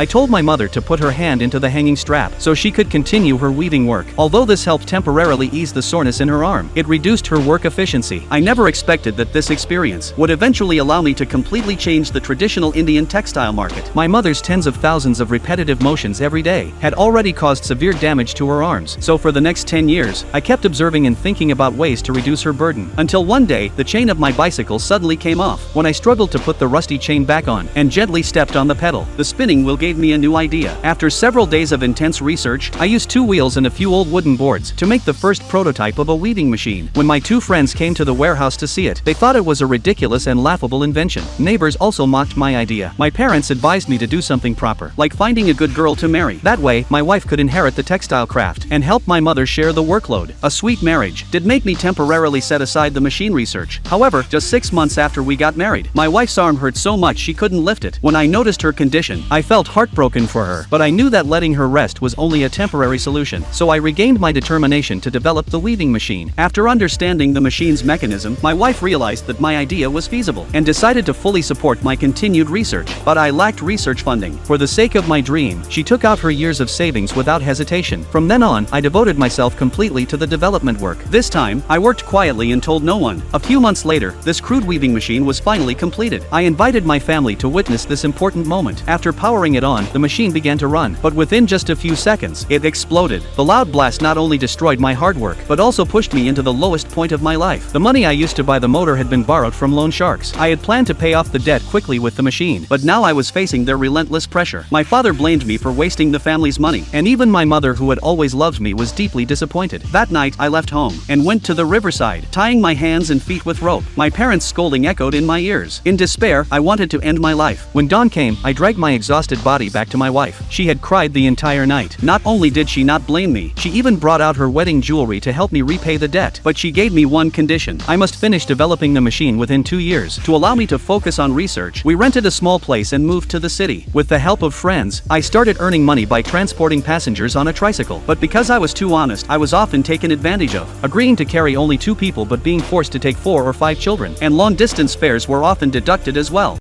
I told my mother to put her hand into the hanging strap so she could continue her weaving work. Although this helped temporarily ease the soreness in her arm, it reduced her work efficiency. I never expected that this experience would eventually allow me to completely change the traditional Indian textile market. My mother's tens of thousands of repetitive motions every day had already caused severe damage to her arms, so for the next 10 years, I kept observing and thinking about ways to reduce her burden. Until one day, the chain of my bicycle suddenly came off. When I struggled to put the rusty chain back on and gently stepped on the pedal, the spinning wheel gave me a new idea. After several days of intense research, I used 2 wheels and a few old wooden boards to make the first prototype of a weaving machine. When my 2 friends came to the warehouse to see it, they thought it was a ridiculous and laughable invention. Neighbors also mocked my idea. My parents advised me to do something proper, like finding a good girl to marry. That way, my wife could inherit the textile craft and help my mother share the workload. A sweet marriage did make me temporarily set aside the machine research. However, just 6 months after we got married, my wife's arm hurt so much she couldn't lift it. When I noticed her condition, I felt heartbroken for her, but I knew that letting her rest was only a temporary solution, so I regained my determination to develop the weaving machine. After understanding the machine's mechanism, my wife realized that my idea was feasible and decided to fully support my continued research. But I lacked research funding. For the sake of my dream, she took out her years of savings without hesitation. From then on, I devoted myself completely to the development work. This time, I worked quietly and told no one. A few months later, this crude weaving machine was finally completed. I invited my family to witness this important moment. After powering it on, the machine began to run, but within just a few seconds, it exploded. The loud blast not only destroyed my hard work, but also pushed me into the lowest point of my life. The money I used to buy the motor had been borrowed from loan sharks. I had planned to pay off the debt quickly with the machine, but now I was facing their relentless pressure. My father blamed me for wasting the family's money, and even my mother, who had always loved me, was deeply disappointed. That night, I left home and went to the riverside, tying my hands and feet with rope. My parents' scolding echoed in my ears. In despair, I wanted to end my life. When dawn came, I dragged my exhausted body back to my wife. She had cried the entire night. Not only did she not blame me, she even brought out her wedding jewelry to help me repay the debt. But she gave me one condition: I must finish developing the machine within 2 years. To allow me to focus on research, we rented a small place and moved to the city. With the help of friends, I started earning money by transporting passengers on a tricycle. But because I was too honest, I was often taken advantage of, agreeing to carry only 2 people but being forced to take 4 or 5 children, and long-distance fares were often deducted as well.